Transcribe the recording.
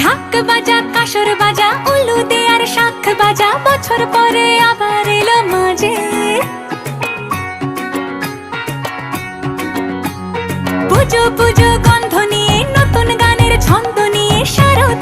ঢাক বাজা কাসর বাজা উলু দে আর শাখ বাজা, বছর পরে আবার এলো মাঝে। পুজো পুজো গন্ধ নিয়ে নতুন গানের ছন্দ নিয়ে শারদ